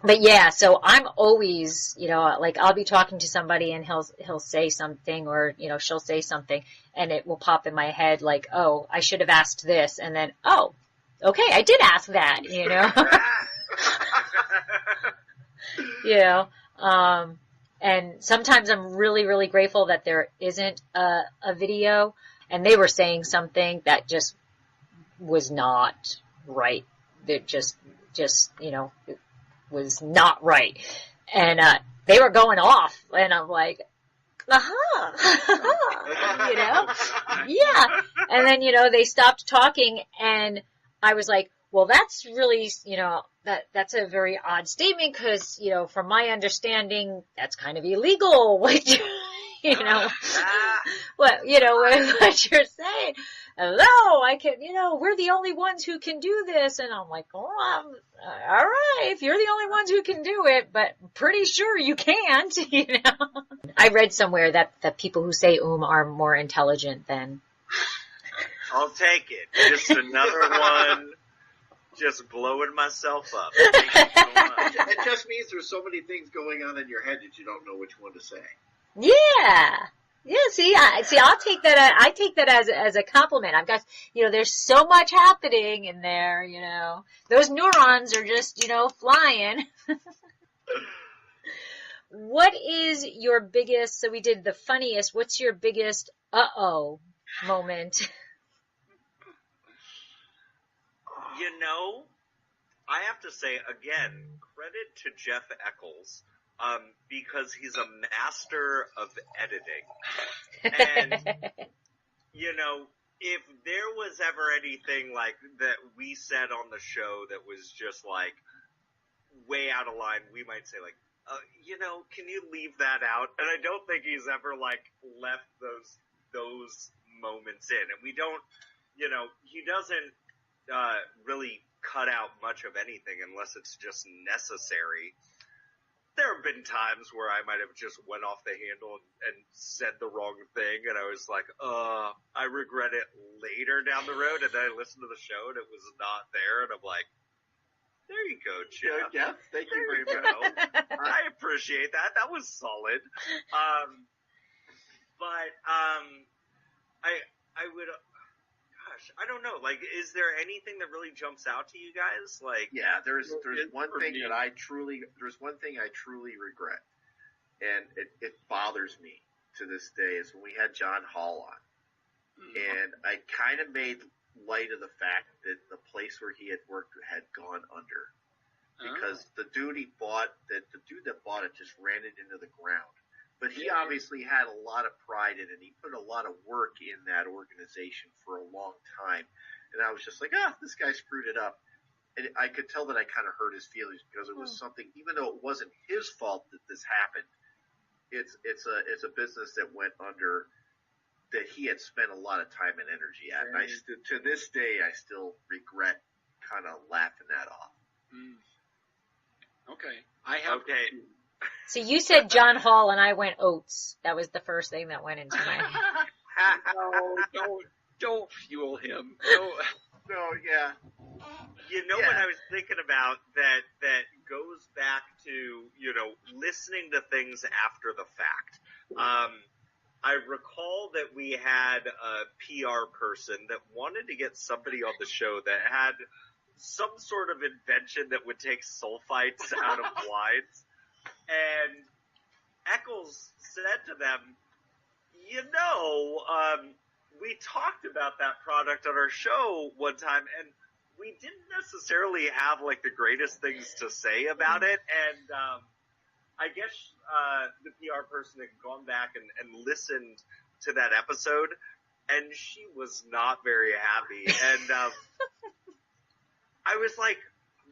But yeah, so I'm always, I'll be talking to somebody and he'll say something, or, she'll say something, and it will pop in my head oh, I should have asked this. And then, oh, okay, I did ask that, and sometimes I'm really, really grateful that there isn't a video, and they were saying something that just was not right. That just it was not right. And they were going off, and I'm like, yeah. And then, they stopped talking, and I was like, well, that's really, that's a very odd statement, because, from my understanding, that's kind of illegal, what what you're saying. Hello, I can, we're the only ones who can do this. And I'm like, oh, all right, if you're the only ones who can do it, but pretty sure you can't, I read somewhere that people who say are more intelligent than. I'll take it. Just another one. Just blowing myself up. Thank you so much. It just means there's so many things going on in your head that you don't know which one to say. Yeah. Yeah, I'll take that. I take that as a compliment. I've got, there's so much happening in there, Those neurons are just, flying. What is your biggest, so we did the funniest, what's your biggest uh-oh moment? I have to say, again, credit to Jeff Eckles, because he's a master of editing. And, if there was ever anything that we said on the show that was just way out of line, we might say can you leave that out? And I don't think he's ever left those moments in. And we don't, he doesn't really cut out much of anything unless it's just necessary. there have been times where I might have just went off the handle and said the wrong thing, and I was like, I regret it later down the road, and then I listened to the show, and it was not there, and I'm like, there you go, Jeff. Yeah, thank you very There much. you go. I appreciate that. That was solid. I would, gosh, I don't know. Like, is there anything that really jumps out to you guys? Like, Yeah, there's one for thing me. that I truly regret, and it bothers me to this day, is when we had John Hall on, and I kind of made light of the fact that the place where he had worked had gone under, because the dude that bought it just ran it into the ground. But he obviously had a lot of pride in it. He put a lot of work in that organization for a long time. And I was just like, this guy screwed it up. And I could tell that I kind of hurt his feelings, because it was something, even though it wasn't his fault that this happened, it's a business that went under that he had spent a lot of time and energy at. And to this day, I still regret kind of laughing that off. Okay. I have. okay. So you said John Hall and I went Oates. That was the first thing that went into my head. No, don't fuel him. No, yeah. You know what I was thinking about that goes back to, listening to things after the fact. I recall that we had a PR person that wanted to get somebody on the show that had some sort of invention that would take sulfites out of wines. And Eckles said to them, we talked about that product on our show one time, and we didn't necessarily have, like, the greatest things to say about it. And I guess the PR person had gone back and listened to that episode, and she was not very happy. And I was like,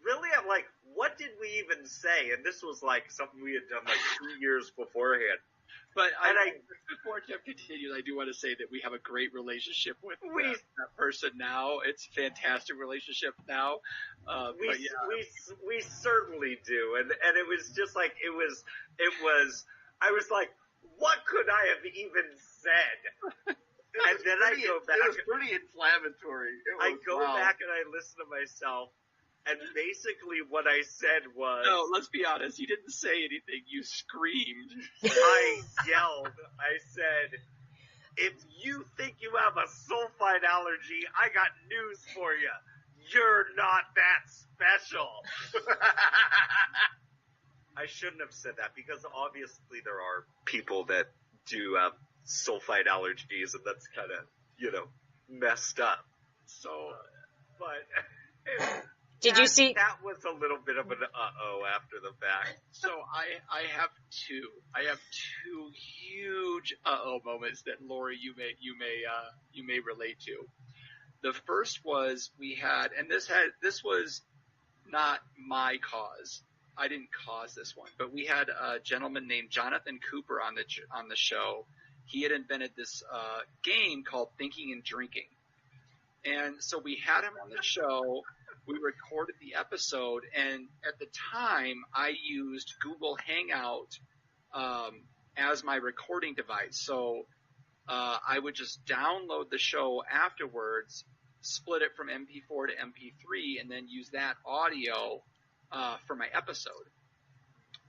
really? I'm like, what did we even say? And this was like something we had done like 2 years beforehand. But before Jeff continues, I do want to say that we have a great relationship with that person now. It's a fantastic relationship now. We certainly do. And it was just like, I was like, what could I have even said? And then I go back. It was pretty inflammatory. Back and I listen to myself. And basically what I said was... No, let's be honest. You didn't say anything. You screamed. I yelled. I said, if you think you have a sulfite allergy, I got news for you. You're not that special. I shouldn't have said that, because obviously there are people that do have sulfite allergies, and that's kind of, messed up. So, but... Did you see? That was a little bit of an after the fact. So I have two. I have two huge moments that Lori you may relate to. The first was we had, and this was not my cause. I didn't cause this one, but we had a gentleman named Jonathan Cooper on the show. He had invented this game called Thinking and Drinking, and so we had him on the show. We recorded the episode, and at the time, I used Google Hangout as my recording device. So I would just download the show afterwards, split it from MP4 to MP3, and then use that audio for my episode.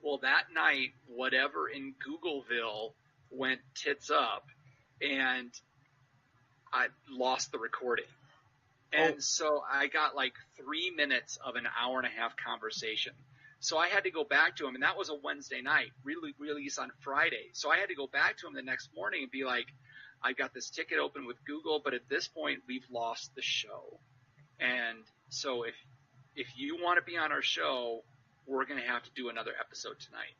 Well, that night, whatever in Googleville went tits up, and I lost the recording. And so I got like 3 minutes of an hour and a half conversation. So I had to go back to him, and that was a Wednesday night, release on Friday. So I had to go back to him the next morning and be like, I got this ticket open with Google, but at this point we've lost the show. And so if you want to be on our show, we're going to have to do another episode tonight.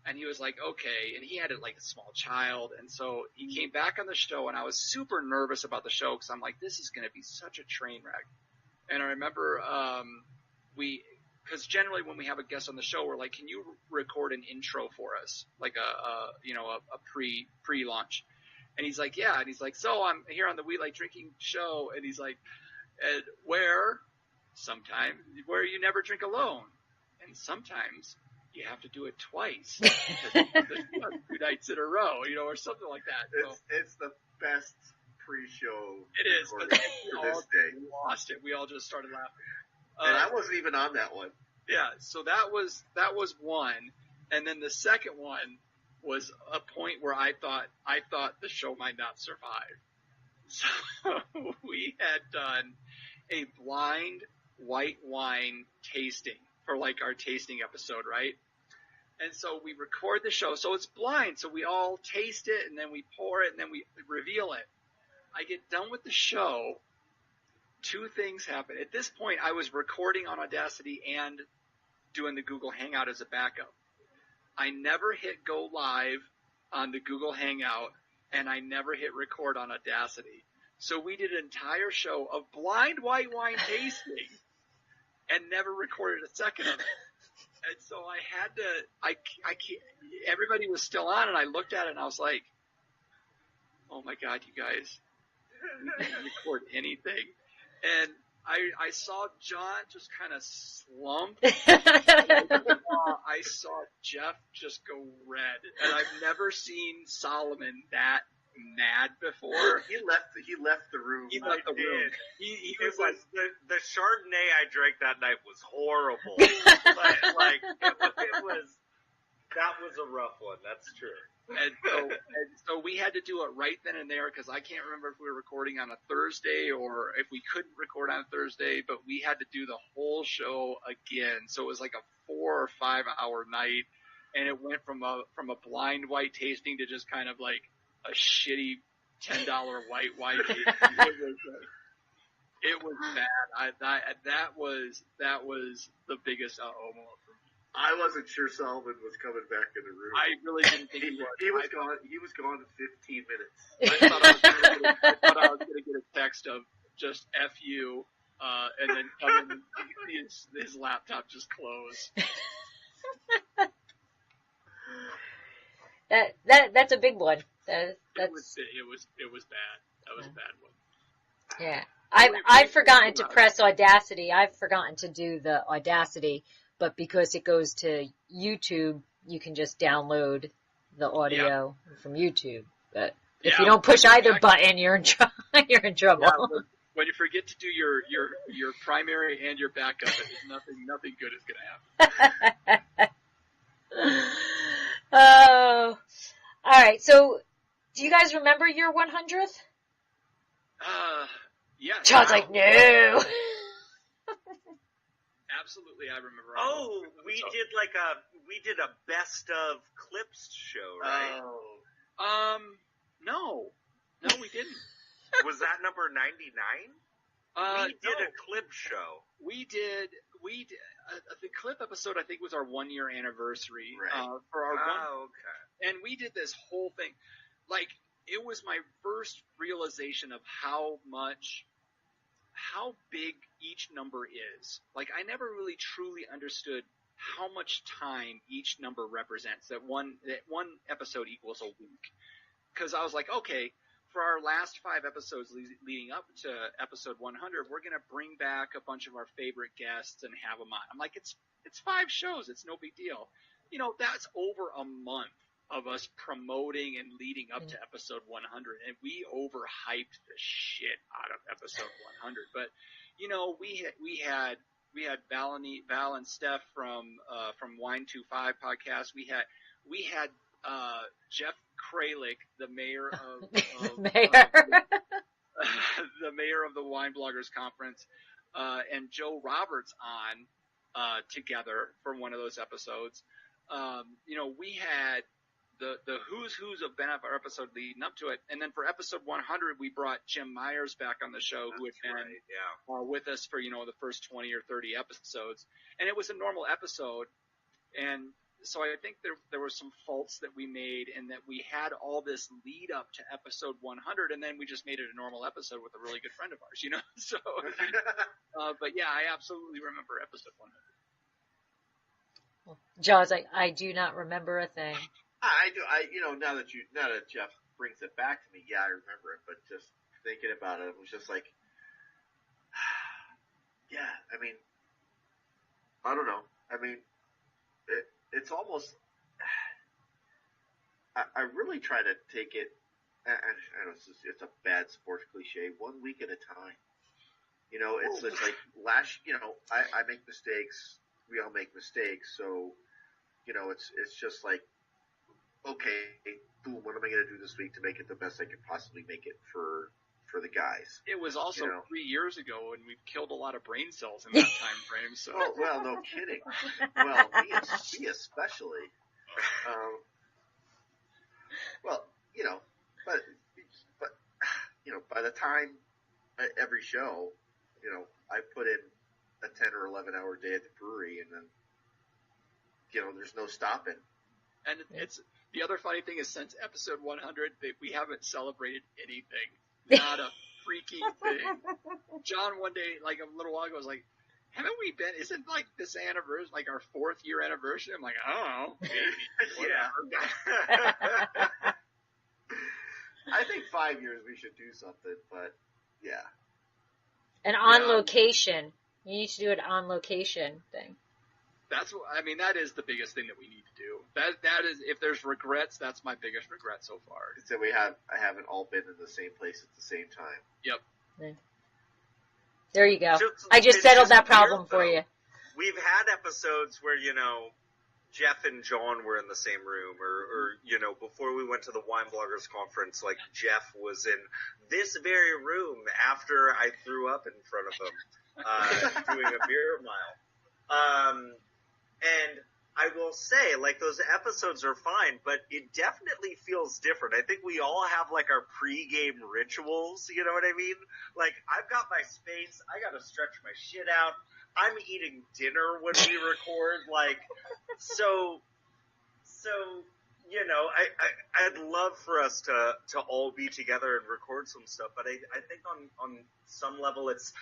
And he was like, okay. And he had like a small child. And so he came back on the show, and I was super nervous about the show because I'm like, this is going to be such a train wreck. And I remember because generally when we have a guest on the show, we're like, can you record an intro for us? Like a pre-launch. And he's like, yeah. And he's like, so I'm here on the We Like Drinking show. And he's like, where you never drink alone. And sometimes you have to do it twice. 2 nights in a row, or something like that. It's the best pre-show. It is, but we all lost it. We all just started laughing. And I wasn't even on that one. Yeah, so that was one, and then the second one was a point where I thought the show might not survive. So we had done a blind white wine tasting for like our tasting episode, right? And so we record the show, so it's blind, so we all taste it, and then we pour it, and then we reveal it. I get done with the show, 2 things happen. At this point, I was recording on Audacity and doing the Google Hangout as a backup. I never hit go live on the Google Hangout, and I never hit record on Audacity. So we did an entire show of blind white wine tasting and never recorded a second of it. And so I had to, everybody was still on, and I looked at it, and I was like, oh my God, you guys, we didn't record anything. And I saw John just kind of slump. I saw Jeff just go red, and I've never seen Solomon that mad before. He left the room. He left the room. He was like, the Chardonnay I drank that night was horrible. It was that was a rough one. That's true. And so we had to do it right then and there, because I can't remember if we were recording on a Thursday or if we couldn't record on a Thursday, but we had to do the whole show again. So it was like a 4 or 5 hour night, and it went from a blind white tasting to just kind of like a shitty $10 white wine tasting. It was bad. That was the biggest uh-oh moment for me. I wasn't sure Solomon was coming back in the room. I really didn't think he was. He was gone in 15 minutes. I thought I was going to get a text of just F you, and then come in and see his laptop just close. That's a big one. It was bad. That was a bad one. Yeah. I've forgotten to press Audacity. I've forgotten to do the Audacity, but because it goes to YouTube, you can just download the audio from YouTube. But if you don't push either button, you're in trouble. Yeah, when you forget to do your primary and your backup, nothing good is going to happen. Oh, all right. So, do you guys remember your 100th? Yeah. John's like, no. Absolutely, I remember. Oh, we did a best of clips show, right? Oh. No, we didn't. Was that number 99? We did a clip show. We did. The clip episode, I think, was our 1 year anniversary. Right. For our okay. And we did this whole thing. Like, it was my first realization of how big each number is. Like, I never really truly understood how much time each number represents. That one episode equals a week. Because I was like, okay, for our last 5 episodes leading up to episode 100, we're going to bring back a bunch of our favorite guests and have them on. I'm like, it's 5 shows. It's no big deal. That's over a month of us promoting and leading up to episode 100, and we overhyped the shit out of episode 100. But we had Val and Steph from Wine25 podcast. We had Jeff Kralik, the mayor of the mayor of the Wine Bloggers Conference, and Joe Roberts on together for one of those episodes. We had the who's of our episode leading up to it, and then for episode 100, we brought Jim Myers back on the show, who had been with us for the first 20 or 30 episodes, and it was a normal episode, and so I think there were some faults that we made, and that we had all this lead up to episode 100, and then we just made it a normal episode with a really good friend of ours, So, but yeah, I absolutely remember episode 100. John's like, I do not remember a thing. I do. Now that Jeff brings it back to me, yeah, I remember it. But just thinking about it, it was just like, yeah. I mean, I don't know. I mean, it's almost. I really try to take it. I know it's a bad sports cliche. 1 week at a time. It's just like I make mistakes. We all make mistakes. So, it's just like, okay, boom, what am I going to do this week to make it the best I could possibly make it for the guys? It was also 3 years ago, and we've killed a lot of brain cells in that time frame. So, well, no kidding. Well, me especially. Well, but by the time every show, I put in a 10 or 11 hour day at the brewery, and then, there's no stopping. And it's the other funny thing is, since episode 100, we haven't celebrated anything. Not a freaking thing. John one day, like a little while ago, was like, haven't we been, isn't like this anniversary, like our 4th year anniversary? I'm like, I don't know. Maybe. Yeah. I think 5 years we should do something, but yeah. And on location. You need to do it on location thing. That is the biggest thing that we need to do. That is, if there's regrets, that's my biggest regret so far. So I haven't all been in the same place at the same time. Yep. There you go. I just settled that problem for you. We've had episodes where, Jeff and John were in the same room, or before we went to the Wine Bloggers Conference, like Jeff was in this very room after I threw up in front of him, doing a beer mile. And I will say, like, those episodes are fine, but it definitely feels different. I think we all have, like, our pregame rituals, you know what I mean? Like, I've got my space, I gotta stretch my shit out, I'm eating dinner when we record, like, so, I'd love for us to all be together and record some stuff, but I think on some level it's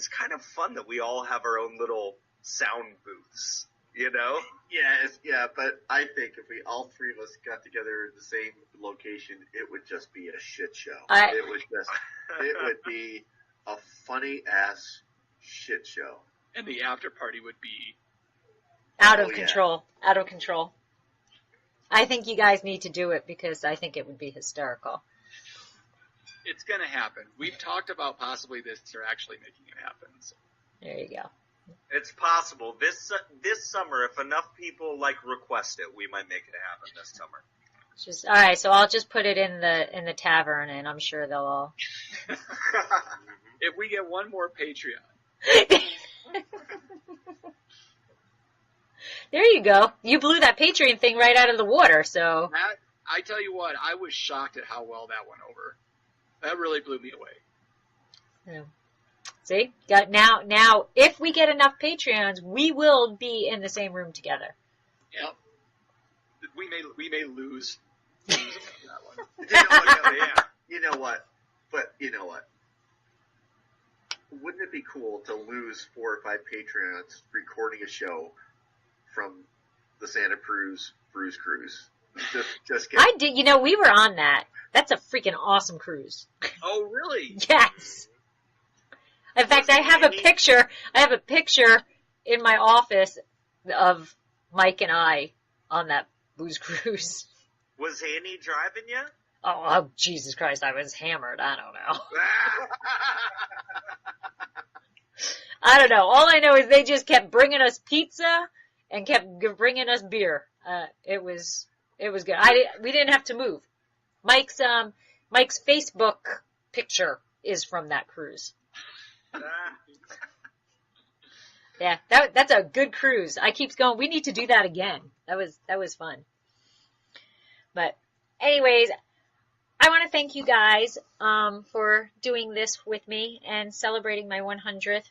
kind of fun that we all have our own little sound booths, Yeah, but I think if we all three of us got together in the same location, it would just be a shit show. It would be a funny ass shit show. And the after party would be out of control. Out of control. I think you guys need to do it because I think it would be hysterical. It's going to happen. We've talked about possibly this or actually making it happen. So. There you go. It's possible. This summer, if enough people request it, we might make it happen this summer. All right, so I'll just put it in the tavern, and I'm sure they'll all. If we get one more Patreon. There you go. You blew that Patreon thing right out of the water. So I tell you what, I was shocked at how well that went over. That really blew me away. Yeah. See, now, if we get enough Patreons, we will be in the same room together. Yep. We may lose that one. You know what? But you know what? Wouldn't it be cool to lose 4 or 5 Patreons recording a show from the Santa Cruz Brews Cruise? Just kidding. I did. We were on that. That's a freaking awesome cruise. Oh, really? Yes. In fact, I have a picture. I have a picture in my office of Mike and I on that booze cruise. Was Annie driving you? Oh, Jesus Christ! I was hammered. I don't know. I don't know. All I know is they just kept bringing us pizza and kept bringing us beer. It was good. We didn't have to move. Mike's Facebook picture is from that cruise. Yeah, that's a good cruise. I keep going, we need to do that again. That was fun. But anyways, I want to thank you guys for doing this with me and celebrating my 100th.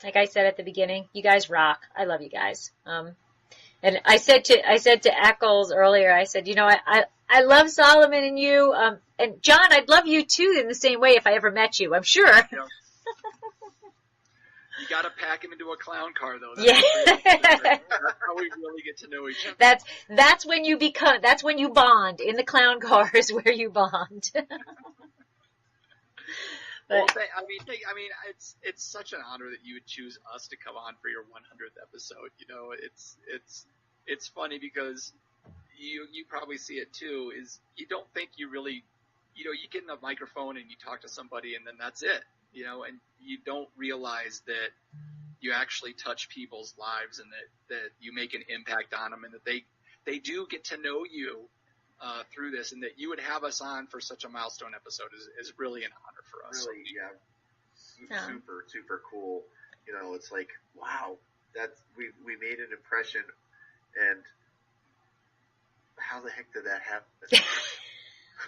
Like I said at the beginning, you guys rock. I love you guys. And I said to Eckles earlier, I said, I love Solomon and you. And John, I'd love you too in the same way if I ever met you, I'm sure. Yeah. You got to pack him into a clown car, though. That's how we really get to know each other. That's when you bond. In the clown car is where you bond. Well, it's such an honor that you would choose us to come on for your 100th episode. it's funny because you probably see it too, is you don't think you really, you get in a microphone and you talk to somebody and then that's it, and you don't realize that you actually touch people's lives and that you make an impact on them and that they do get to know you through this, and that you would have us on for such a milestone episode is really an honor for us. Really, yeah. Super, super cool. It's like, wow, we made an impression, and how the heck did that happen?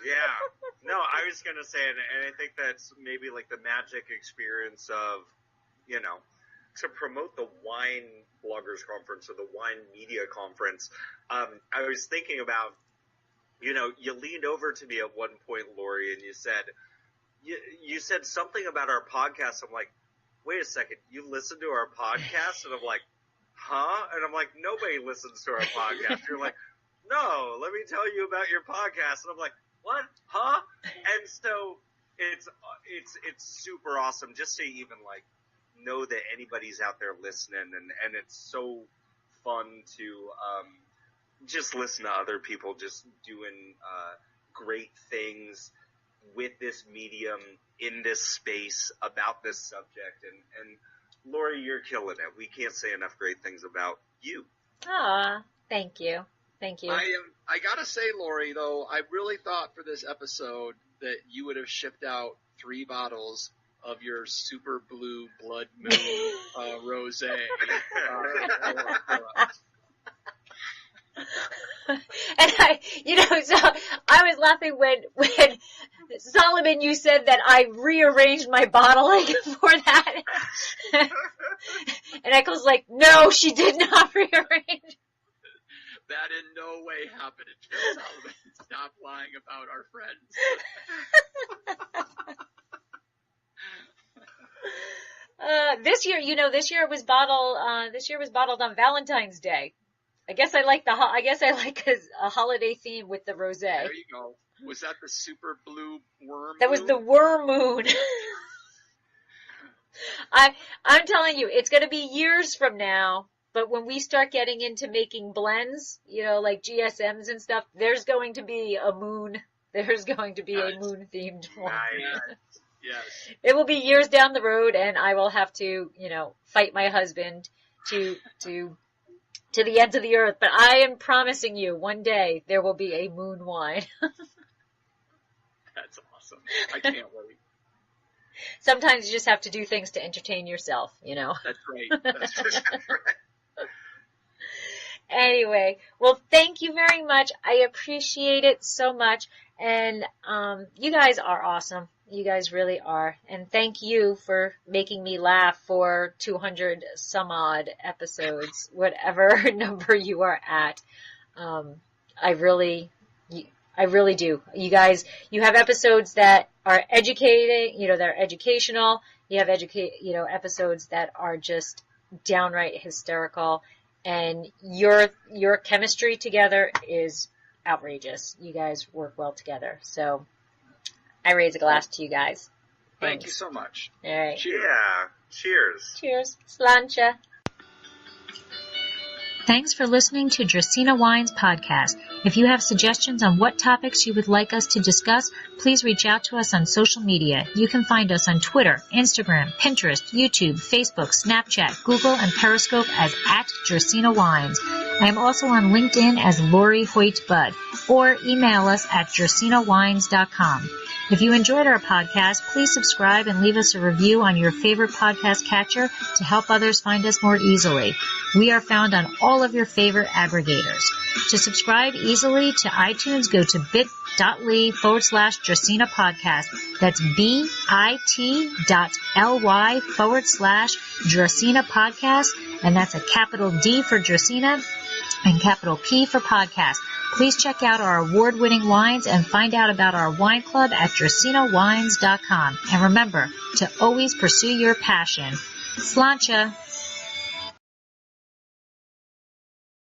Yeah. No, I was going to say, and I think that's maybe like the magic experience of, to promote the wine bloggers conference or the wine media conference. I was thinking about, you leaned over to me at one point, Lori, and you said something about our podcast. I'm like, wait a second, you listen to our podcast? And I'm like, huh? And I'm like, nobody listens to our podcast. You're like, no, let me tell you about your podcast. And I'm like, what? Huh? And so it's super awesome just to even like know that anybody's out there listening, and it's so fun to just listen to other people just doing great things with this medium, in this space, about this subject. And Lori, you're killing it. We can't say enough great things about you. Aw, thank you. Thank you. I gotta say, Lori, though, I really thought for this episode that you would have shipped out 3 bottles of your Super Blue Blood Moon rosé. And so I was laughing when Solomon, you said that I rearranged my bottling for that. And Eckles was like, no, she did not rearrange. That in no way happened until Solomon stopped lying about our friends. This year it was bottled on Valentine's Day. I guess I like a holiday theme with the rosé. There you go. Was that the Super Blue Worm? That was the Worm Moon. I'm telling you, it's going to be years from now. But when we start getting into making blends, like GSMs and stuff, there's going to be a moon. There's going to be a moon-themed one. Yes. It will be years down the road, and I will have to, fight my husband to the ends of the earth. But I am promising you, one day there will be a moon wine. That's awesome. I can't wait. Sometimes you just have to do things to entertain yourself, That's right. That's right. Anyway, well, thank you very much. I appreciate it so much. And you guys are awesome. You guys really are. And thank you for making me laugh for 200 some odd episodes, whatever number you are at. I really do. You guys, you have episodes that are educating, that are educational. You have episodes that are just downright hysterical. And your chemistry together is outrageous. You guys work well together. So I raise a glass to you guys. Thank you so much. All right. Cheers. Yeah. Cheers. Cheers. Slancha. Thanks for listening to Dracaena Wines Podcast. If you have suggestions on what topics you would like us to discuss, please reach out to us on social media. You can find us on Twitter, Instagram, Pinterest, YouTube, Facebook, Snapchat, Google, and Periscope as @Dracaena Wines. I am also on LinkedIn as Lori Hoyt Budd, or email us at dracaenawines.com. If you enjoyed our podcast, please subscribe and leave us a review on your favorite podcast catcher to help others find us more easily. We are found on all of your favorite aggregators. To subscribe easily to iTunes, go to bit.ly/Dracaena Podcast. That's bit.ly/Dracaena Podcast. And that's a capital D for Dracaena and capital P for podcast. Please check out our award-winning wines and find out about our wine club at dracaenawines.com. And remember to always pursue your passion. Slancha.